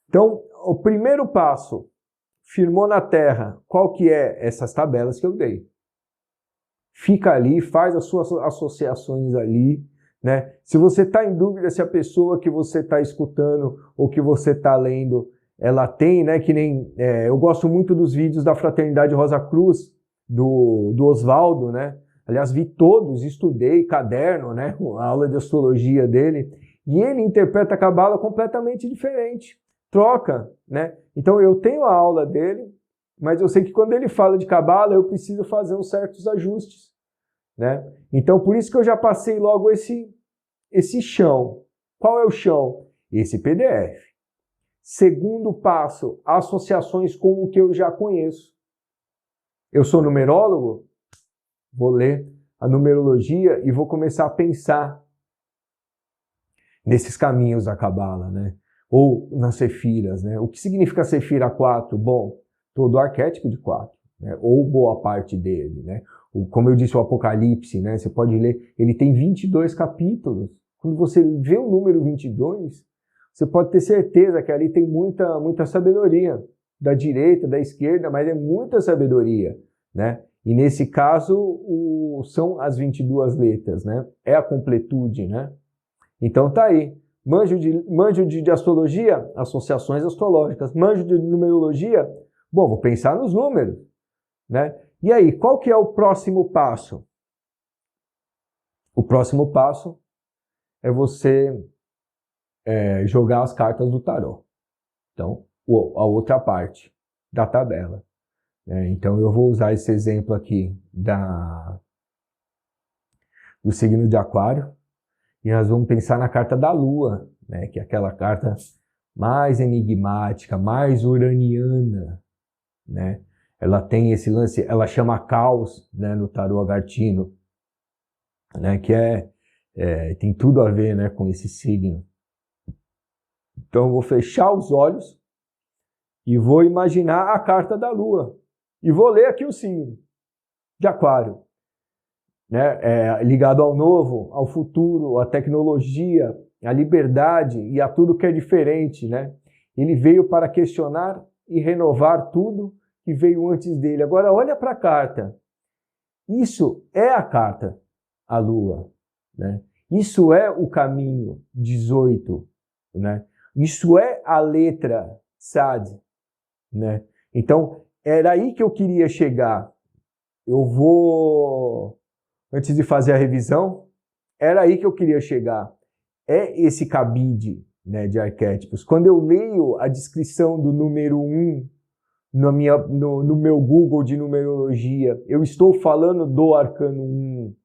Então, o primeiro passo, firmou na terra, qual que é? Essas tabelas que eu dei. Fica ali, faz as suas associações ali, né? Se você está em dúvida se a pessoa que você está escutando ou que você está lendo, ela tem, né? Que nem eu gosto muito dos vídeos da Fraternidade Rosa Cruz, do Oswaldo, né? Aliás, vi todos, estudei, caderno, né? A aula de astrologia dele, e ele interpreta a Cabala completamente diferente. Troca, né? Então eu tenho a aula dele, mas eu sei que quando ele fala de Cabala, eu preciso fazer uns certos ajustes, né? Então por isso que eu já passei logo esse chão. Qual é o chão? Esse PDF. Segundo passo, associações com o que eu já conheço. Eu sou numerólogo? Vou ler a numerologia e vou começar a pensar nesses caminhos da Cabala, né? Ou nas sefiras, né? O que significa sefira 4? Bom, todo arquétipo de 4, né? Ou boa parte dele, né? Como eu disse, o Apocalipse, né? Você pode ler, ele tem 22 capítulos. Quando você vê o número 22, você pode ter certeza que ali tem muita sabedoria, da direita, da esquerda, mas é muita sabedoria, né? E nesse caso, são as 22 letras, né? É a completude, né? Então tá aí. Manjo de astrologia? Associações astrológicas. Manjo de numerologia? Bom, vou pensar nos números, né? E aí, qual que é o próximo passo? O próximo passo é você jogar as cartas do tarô. Então, a outra parte da tabela. Então, eu vou usar esse exemplo aqui do signo de Aquário. E nós vamos pensar na carta da Lua, né, que é aquela carta mais enigmática, mais uraniana, né? Ela tem esse lance, ela chama caos, né, no tarô agartino, né, que tem tudo a ver, né, com esse signo. Então eu vou fechar os olhos e vou imaginar a carta da Lua e vou ler aqui o signo de Aquário. Né, ligado ao novo, ao futuro, à tecnologia, à liberdade e a tudo que é diferente, né? Ele veio para questionar e renovar tudo que veio antes dele. Agora olha para a carta. Isso é a carta, a Lua, né? Isso é o caminho 18, né? Isso é a letra Sad, né? Então era aí que eu queria chegar. Eu vou... Antes de fazer a revisão, era aí que eu queria chegar. É esse cabide, né, de arquétipos. Quando eu leio a descrição do número 1 no meu Google de numerologia, eu estou falando do arcano 1,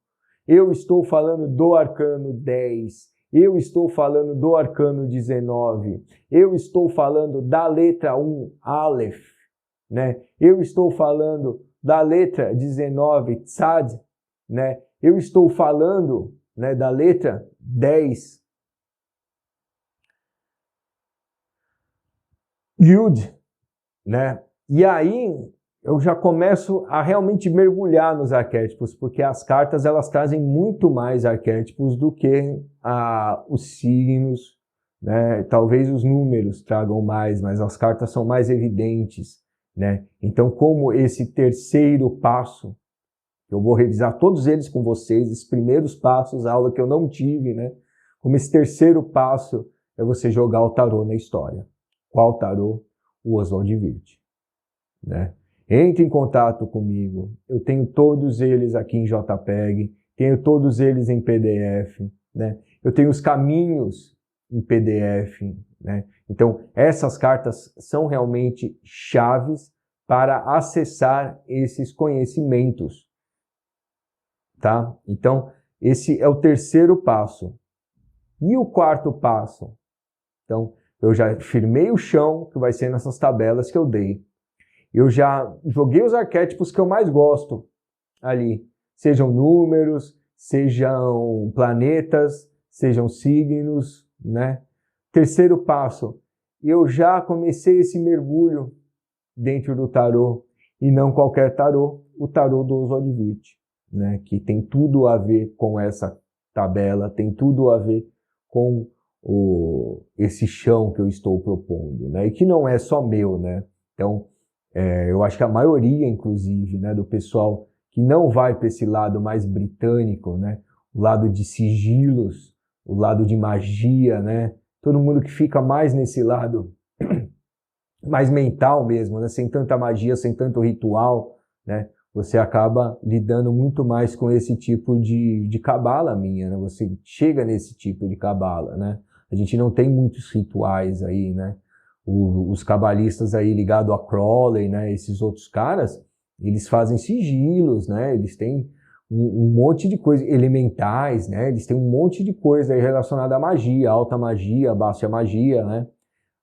eu estou falando do arcano 10, eu estou falando do arcano 19, eu estou falando da letra 1, Aleph, né? Eu estou falando da letra 19, Tzad, né? Eu estou falando, né, da letra 10, Yud, né? E aí eu já começo a realmente mergulhar nos arquétipos, porque as cartas elas trazem muito mais arquétipos do que os signos, né? Talvez os números tragam mais, mas as cartas são mais evidentes, né? Então, como esse terceiro passo, eu vou revisar todos eles com vocês, esses primeiros passos, a aula que eu não tive, né? Como esse terceiro passo é você jogar o tarô na história. Qual tarô? O Oswald Wirth, né? Entre em contato comigo. Eu tenho todos eles aqui em JPEG, tenho todos eles em PDF, né? Eu tenho os caminhos em PDF, né? Então, essas cartas são realmente chaves para acessar esses conhecimentos. Tá? Então, esse é o terceiro passo. E o quarto passo? Então, eu já firmei o chão, que vai ser nessas tabelas que eu dei. Eu já joguei os arquétipos que eu mais gosto ali. Sejam números, sejam planetas, sejam signos, né? Terceiro passo. Eu já comecei esse mergulho dentro do tarô. E não qualquer tarô, o tarô do Oswald Wirth. né, que tem tudo a ver com essa tabela, tem tudo a ver com esse chão que eu estou propondo, né, e que não é só meu, né. Então, eu acho que a maioria, inclusive, né, do pessoal que não vai para esse lado mais britânico, né, o lado de sigilos, o lado de magia, né, todo mundo que fica mais nesse lado mais mental mesmo, né, sem tanta magia, sem tanto ritual, né, você acaba lidando muito mais com esse tipo de cabala minha, né, você chega nesse tipo de cabala, né, a gente não tem muitos rituais aí, né, os cabalistas aí ligados a Crowley, né, esses outros caras, eles fazem sigilos, né, eles têm um monte de coisa, elementais, né, eles têm um monte de coisa aí relacionada à magia, alta magia, baixa magia, né,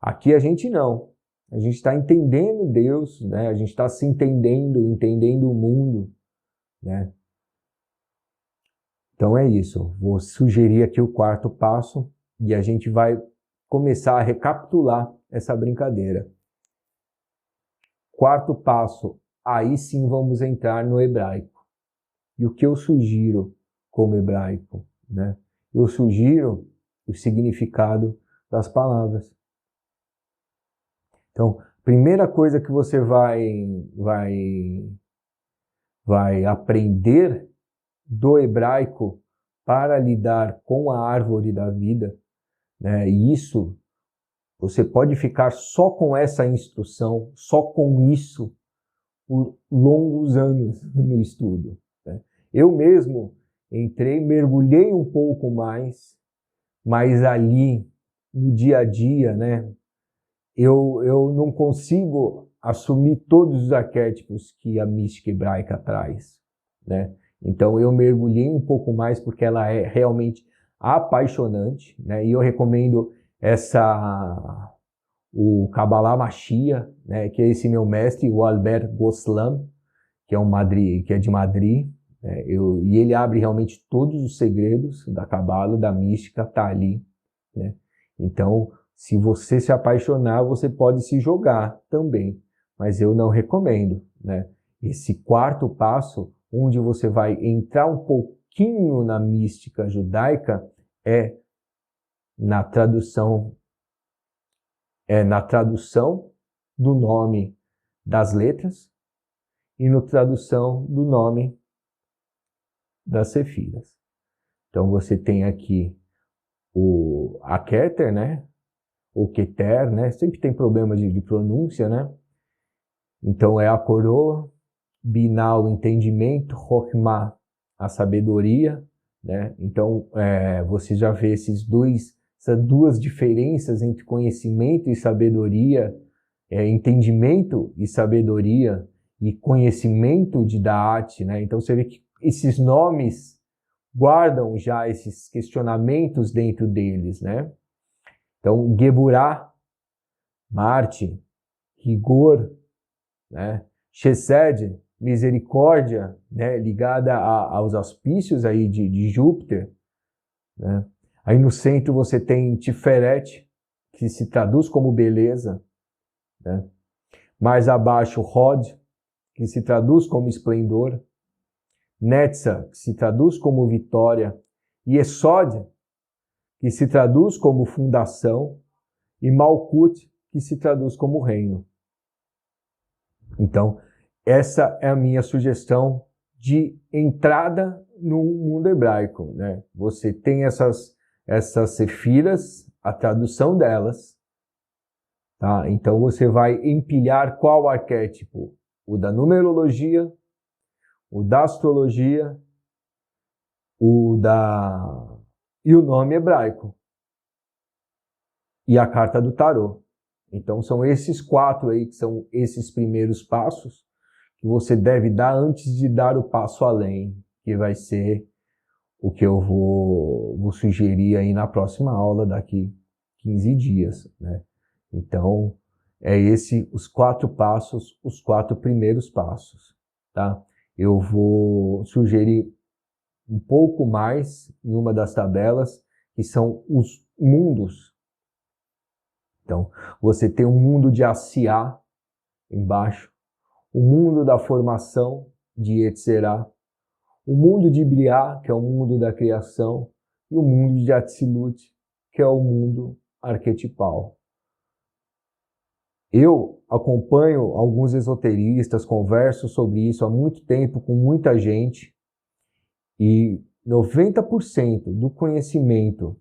aqui a gente não. A gente está entendendo Deus, né? A gente está se entendendo, entendendo o mundo, né? Então é isso. Vou sugerir aqui o quarto passo e a gente vai começar a recapitular essa brincadeira. Quarto passo, aí sim vamos entrar no hebraico. E o que eu sugiro como hebraico, né? Eu sugiro o significado das palavras. Então, primeira coisa que você vai aprender do hebraico para lidar com a árvore da vida, né? E isso, você pode ficar só com essa instrução, só com isso, por longos anos no estudo, né? Eu mesmo entrei, mergulhei um pouco mais, mas ali, no dia a dia, né? Eu não consigo assumir todos os arquétipos que a mística hebraica traz, né? Então eu mergulhei um pouco mais porque ela é realmente apaixonante, né? E eu recomendo o Kabbalah Mashia, né? Que é esse meu mestre, o Albert Goslam, que é de Madrid, né? E ele abre realmente todos os segredos da Kabbalah, da mística, tá ali, né? Então, se você se apaixonar, você pode se jogar também, mas eu não recomendo, né? Esse quarto passo, onde você vai entrar um pouquinho na mística judaica, é na tradução do nome das letras e na tradução do nome das sefiras. Então você tem aqui a Keter, né? Ou Keter, né? Sempre tem problema de pronúncia, né? Então é a coroa, Binah, o entendimento, Chokhmah, a sabedoria, né? Então você já vê essas duas diferenças entre conhecimento e sabedoria, entendimento e sabedoria, e conhecimento de Da'at, né? Então você vê que esses nomes guardam já esses questionamentos dentro deles, né? Então, Geburah, Marte, rigor, né? Chesed, misericórdia, né? Ligada aos auspícios aí de Júpiter, né? Aí no centro você tem Tiferet, que se traduz como beleza, né? Mais abaixo, Hod, que se traduz como esplendor, Netzah, que se traduz como vitória, e Esod, que se traduz como fundação, e Malkut, que se traduz como reino. Então, essa é a minha sugestão de entrada no mundo hebraico, né? Você tem essas sefiras, a tradução delas, tá? Então você vai empilhar qual arquétipo? O da numerologia, o da astrologia, e o nome hebraico. E a carta do tarô. Então são esses 4 aí, que são esses primeiros passos que você deve dar antes de dar o passo além, que vai ser o que eu vou sugerir aí na próxima aula daqui 15 dias, né? Então, os 4 passos, os 4 primeiros passos, tá? Eu vou sugerir um pouco mais em uma das tabelas, que são os mundos. Então, você tem um mundo de Asiá embaixo, o mundo da formação de Yetzirah, o mundo de Briá, que é o mundo da criação, e o mundo de Atzilut, que é o mundo arquetipal. Eu acompanho alguns esoteristas, converso sobre isso há muito tempo com muita gente, e 90% do conhecimento,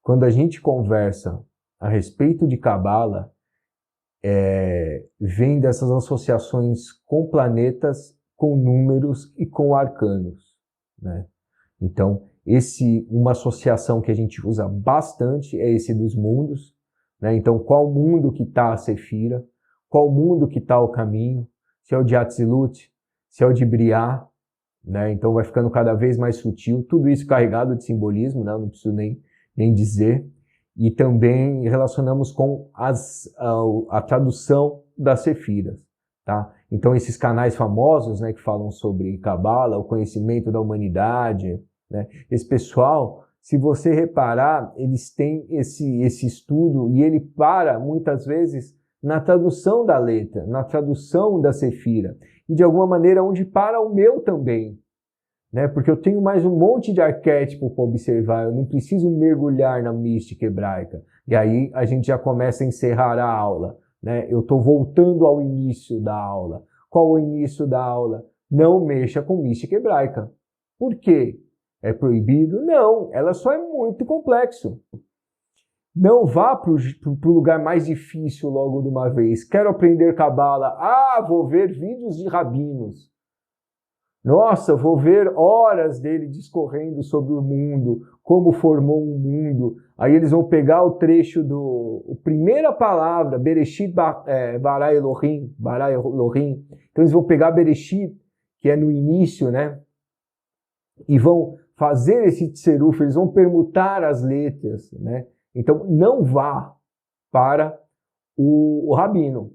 quando a gente conversa a respeito de Cabala, vem dessas associações com planetas, com números e com arcanos, né? Então, uma associação que a gente usa bastante é esse dos mundos, né? Então, qual mundo que está a Sefira? Qual mundo que está o caminho? Se é o de Atzilut? Se é o de Briá? Né? Então, vai ficando cada vez mais sutil. Tudo isso carregado de simbolismo, né? Eu não preciso nem dizer. E também relacionamos com a tradução das Sefiras, tá? Então, esses canais famosos, né, que falam sobre Cabala, o conhecimento da humanidade, né? Esse pessoal, se você reparar, eles têm esse estudo e ele para, muitas vezes, na tradução da letra, na tradução da Sefira. E, de alguma maneira, onde para o meu também. Né? Porque eu tenho mais um monte de arquétipo para observar, eu não preciso mergulhar na mística hebraica. E aí a gente já começa a encerrar a aula. Né? Eu estou voltando ao início da aula. Qual o início da aula? Não mexa com mística hebraica. Por quê? É proibido? Não, ela só é muito complexo. Não vá para o lugar mais difícil logo de uma vez. Quero aprender Cabala. Vou ver vídeos de rabinos. Nossa, vou ver horas dele discorrendo sobre o mundo, como formou um mundo. Aí eles vão pegar o trecho a primeira palavra, Bereshit bara Elohim. Então eles vão pegar Bereshit, que é no início, né? E vão fazer esse tseruf, eles vão permutar as letras, né? Então não vá para o rabino,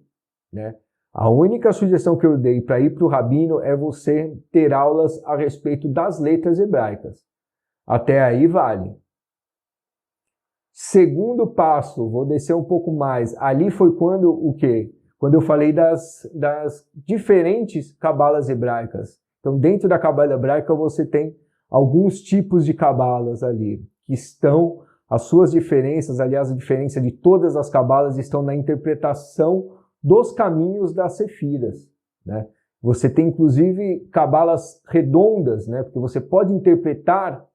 né? A única sugestão que eu dei para ir para o rabino é você ter aulas a respeito das letras hebraicas. Até aí vale. Segundo passo, vou descer um pouco mais. Ali foi quando o quê? Quando eu falei das diferentes cabalas hebraicas. Então, dentro da cabala hebraica, você tem alguns tipos de cabalas ali, que estão, as suas diferenças, aliás, a diferença de todas as cabalas estão na interpretação dos caminhos das sefiras, né? Você tem, inclusive, cabalas redondas, né? Porque você pode interpretar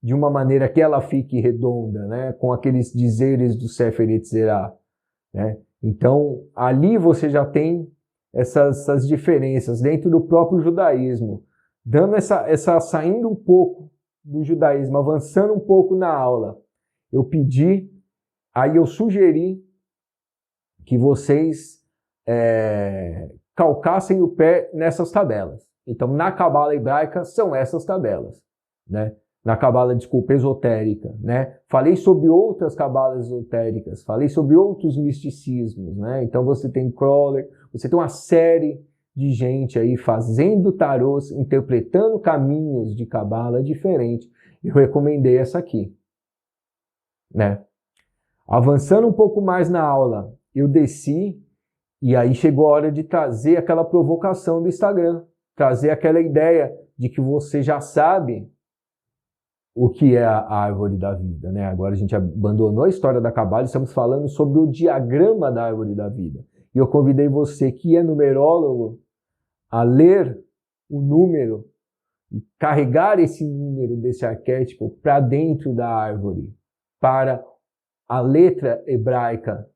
de uma maneira que ela fique redonda, né? Com aqueles dizeres do Sefer Yetzirah, né? Então, ali você já tem essas diferenças dentro do próprio judaísmo, dando saindo um pouco do judaísmo, avançando um pouco na aula. Eu sugeri que vocês calcassem o pé nessas tabelas. Então, na cabala hebraica, são essas tabelas, né? Na cabala, esotérica, né? Falei sobre outras cabalas esotéricas, falei sobre outros misticismos, né? Então, você tem Crowler, você tem uma série de gente aí fazendo tarôs, interpretando caminhos de cabala diferentes. Eu recomendei essa aqui, né? Avançando um pouco mais na aula, eu desci e aí chegou a hora de trazer aquela provocação do Instagram, trazer aquela ideia de que você já sabe o que é a árvore da vida, né? Agora a gente abandonou a história da Cabala e estamos falando sobre o diagrama da árvore da vida. E eu convidei você que é numerólogo a ler o número e carregar esse número desse arquétipo para dentro da árvore, para a letra hebraica,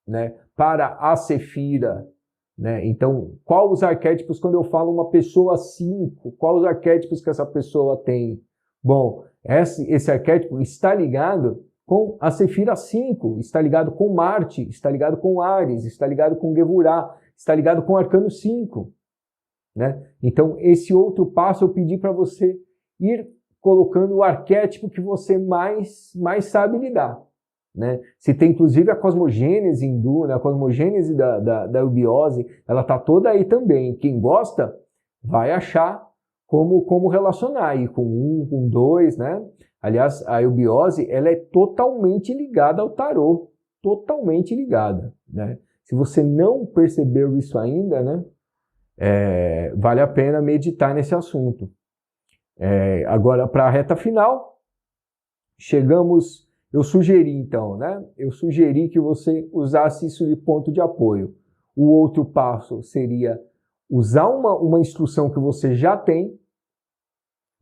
né? Para a Sefira, né? Então, quais os arquétipos quando eu falo uma pessoa 5? Quais os arquétipos que essa pessoa tem? Bom, esse arquétipo está ligado com a Sefira 5, está ligado com Marte, está ligado com Ares, está ligado com Gevurah, está ligado com o Arcano 5, né? Então, esse outro passo eu pedi para você ir colocando o arquétipo que você mais sabe lidar, né? Se tem inclusive a cosmogênese hindu, né? A cosmogênese da eubiose, ela está toda aí também. Quem gosta vai achar como relacionar aí com 1, com 2, né? Aliás, a eubiose, ela é totalmente ligada ao tarô, totalmente ligada, né? Se você não percebeu isso ainda, né? Vale a pena meditar nesse assunto, Agora, para a reta final, chegamos... Eu sugeri, então, né? Eu sugeri que você usasse isso de ponto de apoio. O outro passo seria usar uma instrução que você já tem,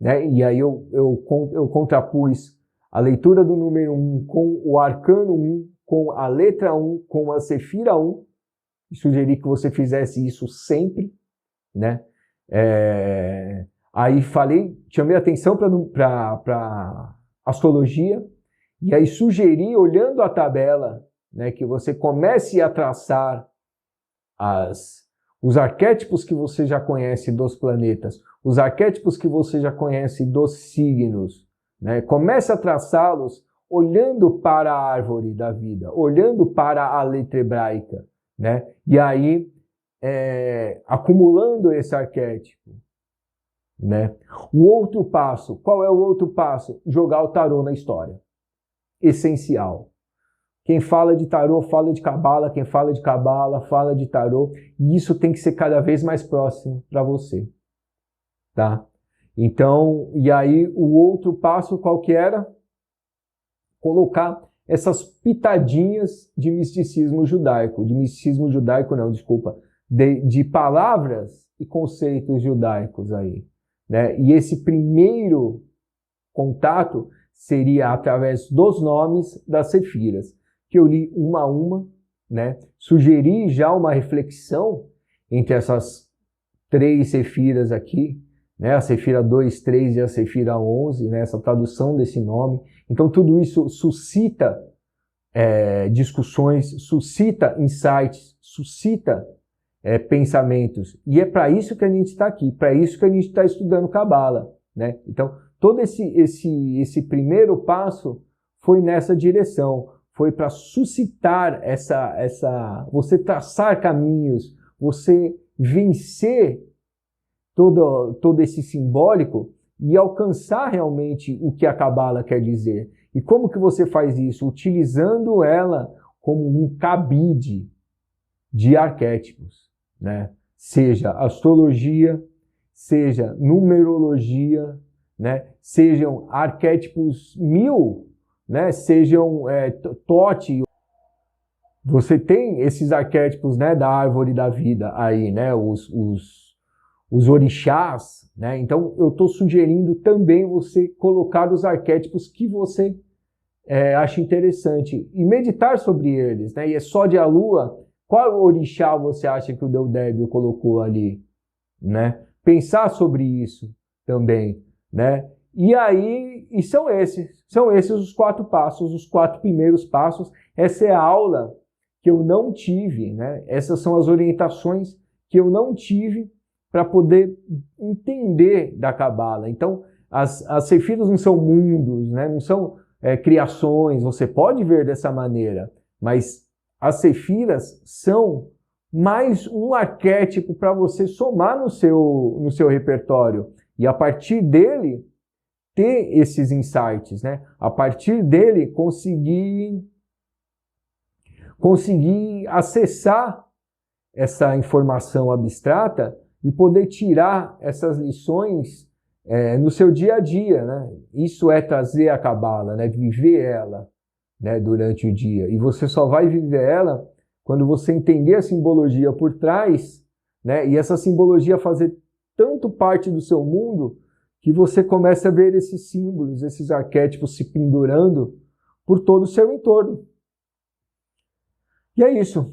né? E aí eu contrapus a leitura do número 1 com o arcano 1, com a letra 1, com a Sefira 1. E sugeri que você fizesse isso sempre, né? Aí chamei atenção para astrologia, e aí sugeri, olhando a tabela, né, que você comece a traçar os arquétipos que você já conhece dos planetas, os arquétipos que você já conhece dos signos, né? Comece a traçá-los olhando para a árvore da vida, olhando para a letra hebraica, né? E aí, acumulando esse arquétipo, né? O outro passo, qual é o outro passo? Jogar o tarô na história. Essencial. Quem fala de tarô fala de cabala, quem fala de cabala fala de tarô, e isso tem que ser cada vez mais próximo para você, tá? Então, e aí o outro passo qual que era? Colocar essas pitadinhas de misticismo judaico, de palavras e conceitos judaicos aí, né? E esse primeiro contato seria através dos nomes das sefiras, que eu li uma a uma, né? Sugeri já uma reflexão entre essas 3 sefiras aqui, né? A Sefira 2, 3 e a Sefira 11, né? Essa tradução desse nome. Então tudo isso suscita discussões, suscita insights, suscita pensamentos. E é para isso que a gente está aqui, para isso que a gente está estudando Cabala, né? Então todo esse primeiro passo foi nessa direção, foi para suscitar você traçar caminhos, você vencer todo esse simbólico e alcançar realmente o que a Cabala quer dizer. E como que você faz isso? Utilizando ela como um cabide de arquétipos, né? Seja astrologia, seja numerologia, né? Sejam arquétipos 1000, né? Sejam Tote. Você tem esses arquétipos, né, da árvore da vida aí, né? Os orixás, né? Então eu estou sugerindo também você colocar os arquétipos que você acha interessante e meditar sobre eles, né? E é só de a lua, qual orixá você acha que o Deudébio colocou ali, né? Pensar sobre isso também, né? E aí, são esses os 4 passos, os 4 primeiros passos. Essa é a aula que eu não tive, né? Essas são as orientações que eu não tive para poder entender da Cabala. Então, as sefiras não são mundos, né? Não são criações, você pode ver dessa maneira, mas as sefiras são mais um arquétipo para você somar no seu repertório e a partir dele ter esses insights, né? A partir dele conseguir acessar essa informação abstrata e poder tirar essas lições no seu dia a dia, né? Isso é trazer a Cabala, né? Viver ela, né? Durante o dia. E você só vai viver ela quando você entender a simbologia por trás, né? E essa simbologia fazer tanto parte do seu mundo que você começa a ver esses símbolos, esses arquétipos se pendurando por todo o seu entorno. E é isso.